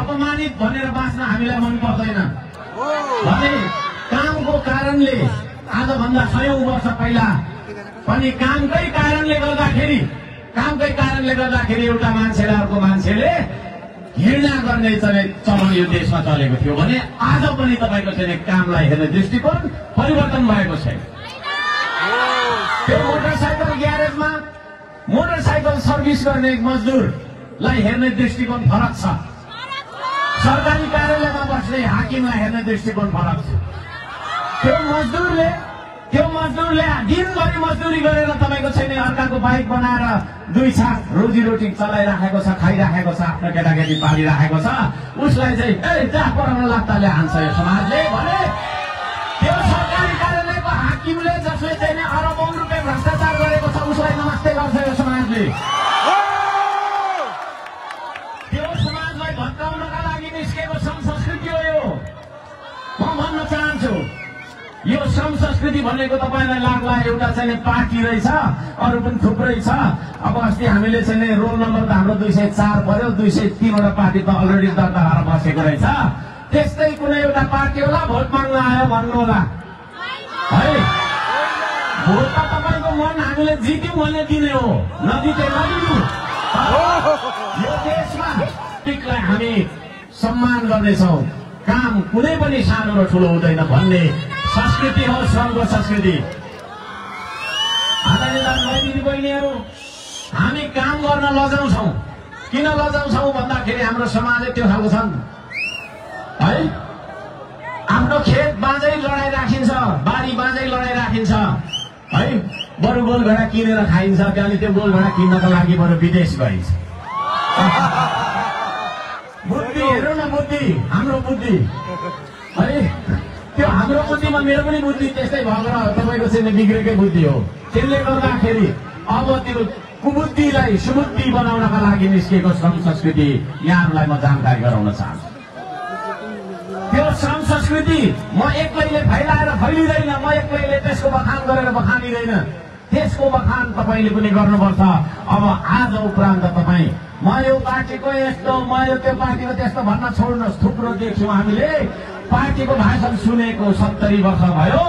अपमानित भनेर बाँच्न हामीलाई मन पर्दैन भने कामको कारणले आजभन्दा 100औं वर्ष पहिला पनि कामकै कारणले गर्दाखेरि एउटा मान्छेले अर्को मान्छेले घृणा गर्ने चलन यो देशमा चलेको थियो भने आज पनि तपाईको चाहिँ कामलाई हेर्ने दृष्टिकोण परिवर्तन भएको छैन। त्यो मोटरसाइकल ग्यारेजमा मोटरसाइकल सर्भिस गर्ने मजदुरलाई हेर्ने दृष्टिकोण फरक छ, सरकारी कार्यालयमा बस्ने हाकिमलाई हेर्ने दृष्टिकोण फरक छ। त्यो मजदुरले दिनभरि मजदुरी गरेर तपाईको छैन अर्काको बाइक बनाएर 2 छाक रोजीरोटी चलाइराखेको छ, खाइराखेको छ, आफ्नो केटाकेटी पालिराखेको छ, उसलाई चाहिँ जहाँ पराउन लाग्दाले हान्छ यो समाजले भने त्यो सरकारी कार्यालयको हाकिमले जसले चाहिँ अरबौं रुपियाँ भ्रष्टाचार गरेको छ उसलाई नमस्ते गर्छ यो समाजले। त्यो समाजलाई भत्काउनका लागि निस्केको श्रम संस्कृति हो यो। म भन्न चाहन्छु यो श्रम संस्कृति भनेको तपाईलाई लाग्ला एउटा चाहिँ पार्टी रहेछ, अरू पनि थुप्रै छ। अब अस्ति हामीले चाहिँ रोल नम्बर त हाम्रो 204 पर्यो, 203 वटा पार्टी त अलरेडी दर्ता भएर बसेको रहेछ। त्यस्तै कुनै एउटा पार्टी होला भोट माग्न आयो भन्नु होला है, भोट त तपाईको मन हामीले जित्यौं भने दिने हो, नजिते नदिनु। यो देशमा टिकलाई हामी सम्मान गर्नेछौँ, काम कुनै पनि सानो र ठुलो हुँदैन भन्ने संस्कृति हो श्रमको संस्कृति। आदरणीय दिदी बहिनीहरू, हामी काम गर्न लजाउँछौँ। किन लजाउँछौँ भन्दाखेरि हाम्रो समाजले त्यो खालको छन् है। आफ्नो खेत बाँझै लडाइ राखिन्छ, बारी बाँझै लडाइ राखिन्छ है, बरु गोलघोडा किनेर खाइन्छ, त्यहाँदेखि त्यो गोलघोडा किन्नका लागि बरु विदेश गइन्छ। बुद्धि हेरौँ न, बुद्धि हाम्रो बुद्धि है, त्यो हाम्रो बुद्धिमा मेरो पनि बुद्धि त्यस्तै भएको र तपाईको चाहिँ बिग्रेकै बुद्धि हो। त्यसले गर्दाखेरि अब त्यो कुबुद्धिलाई सुबुद्धि बनाउनका लागि निस्केको श्रम संस्कृति यहाँहरूलाई म जानकारी गराउन चाहन्छु। त्यो श्रम संस्कृति म एक्लैले फैलाएर फैलिँदैन, म एक्लैले त्यसको बखान गरेर बखानिँदैन, त्यसको बखान तपाईले पनि गर्नुपर्छ। अब आज उपरान्त तपाईँ म यो पार्टीको यस्तो, म यो त्यो पार्टीको त्यस्तो भन्न छोड्नुहोस्। थुप्रो देख्यौँ हामीले, पार्टीको भाषण सुनेको 70 वर्ष भयो,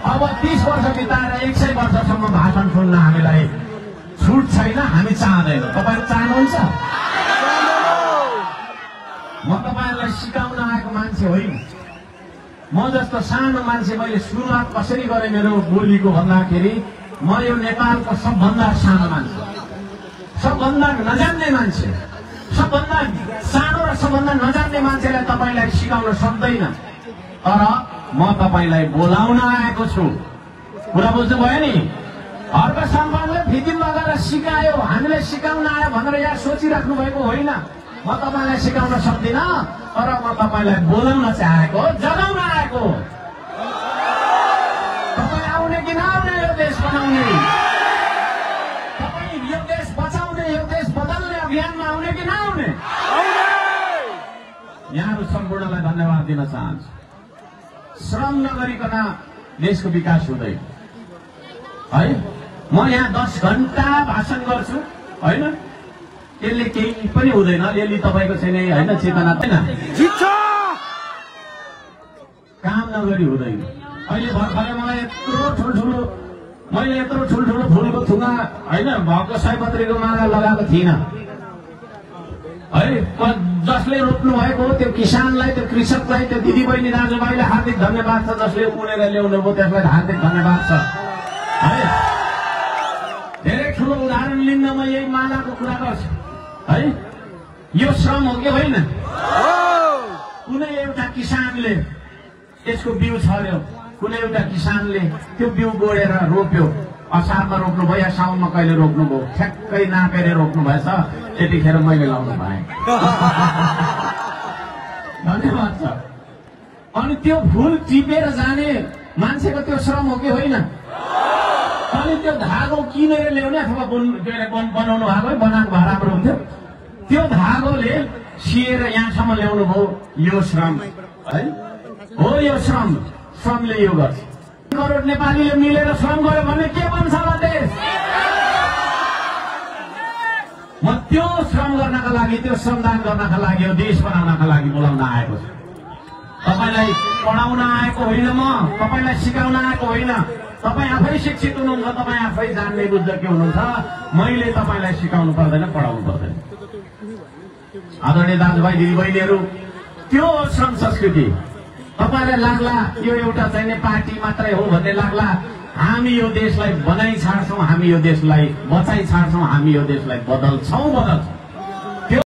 अब 30 वर्ष बिताएर 100 वर्षसम्म भाषण सुन्न हामीलाई छुट छैन, हामी चाहँदैनौँ। तपाईहरु चाहनुहुन्छ? म तपाईहरुलाई सिकाउन आएको मान्छे होइन। म जस्तो सानो मान्छे मैले सुरुवात कसरी गरेँ मेरो बोलीको भन्दाखेरि म यो नेपालको सबभन्दा सानो मान्छे, सबभन्दा नजान्ने मान्छे, सबभन्दा सानो र सबभन्दा नजान्ने मान्छेलाई तपाईलाई सिकाउन सक्दैन, तर म तपाईलाई बोलाउन आएको छु। कुरा बुझ्नु भयो नि? अर्को सम्पादकले फिल्म लगाएर सिकायो, हामीले सिकाउन आयो भनेर यहाँ सोचिराख्नु भएको होइन। म तपाईलाई सिकाउन सक्दिनँ, तर म तपाईलाई बोलाउन चाहेको, जगाउन आएको। तपाईँ आउने कि नआउने यो देश बनाउने, तपाईँ यो देश बचाउने, यो देश बदल्ने अभियानमा आउने कि नआउने? यहाँहरू सम्पूर्णलाई धन्यवाद दिन चाहन्छु। श्रम नगरिकन देशको विकास हुँदैन है। म यहाँ 10 घण्टा भाषण गर्छु होइन, यसले केही पनि हुँदैन, यसले तपाईँको चाहिँ होइन चेतना छैन, काम नगरी हुँदैन। अहिले भर्खरै मैले यत्रो ठुल्ठुलो फुलको थुङ्गा होइन भएको सयपत्रीको माला लगाएको थिइनँ है। जसले रोप्नु भएको त्यो किसानलाई, त्यो कृषकलाई, त्यो दिदीबहिनी दाजुभाइलाई हार्दिक धन्यवाद छ। जसले उनेर ल्याउनु भयो त्यसलाई हार्दिक धन्यवाद छ है। धेरै ठुलो उदाहरण लिन्न म यही मालाको कुरा गर्छु है। यो श्रम हो कि होइन? कुनै एउटा किसानले त्यसको बिउ छर्यो, कुनै एउटा किसानले त्यो बिउ गोडेर रोप्यो, असारमा रोप्नु भयो या साउनमा कहिले रोप्नु भयो, ठ्याक्कै नापेर रोप्नु भएछ, त्यतिखेर मैले लाउनु पाएँ। धन्यवाद छ। अनि त्यो फुल टिपेर जाने मान्छेको त्यो श्रम हो कि होइन? अनि त्यो धागो किनेर ल्याउने अथवा बनाउनु भएको है, बनाएको भए राम्रो हुन्थ्यो। त्यो धागोले सिएर यहाँसम्म ल्याउनु भयो, यो श्रम है हो। यो श्रमले यो गर्छ। करोड नेपालीले मिलेर श्रम गर्यो भने के बन्छ होला देश? म त्यो श्रम गर्नका लागि, त्यो श्रमदान गर्नका लागि, यो देश बनाउनका लागि बोलाउन आएको छु। तपाईलाई पढाउन आएको होइन, म तपाईलाई सिकाउन आएको होइन। तपाईँ आफै शिक्षित हुनुहुन्छ, तपाईँ आफै जान्ने बुझ्दके हुनुहुन्छ। मैले तपाईलाई सिकाउनु पर्दैन, पढाउनु पर्दैन। आदरणीय दाजुभाइ दिदीबहिनीहरू, त्यो श्रम संस्कृति तपाईलाई लाग्ला यो एउटा चाहिने पार्टी मात्रै हो भन्ने लाग्ला। हामी यो देशलाई बनाइ छाड्छौँ, हामी यो देशलाई बचाइ छाड्छौँ, हामी यो देशलाई बदल्छौँ।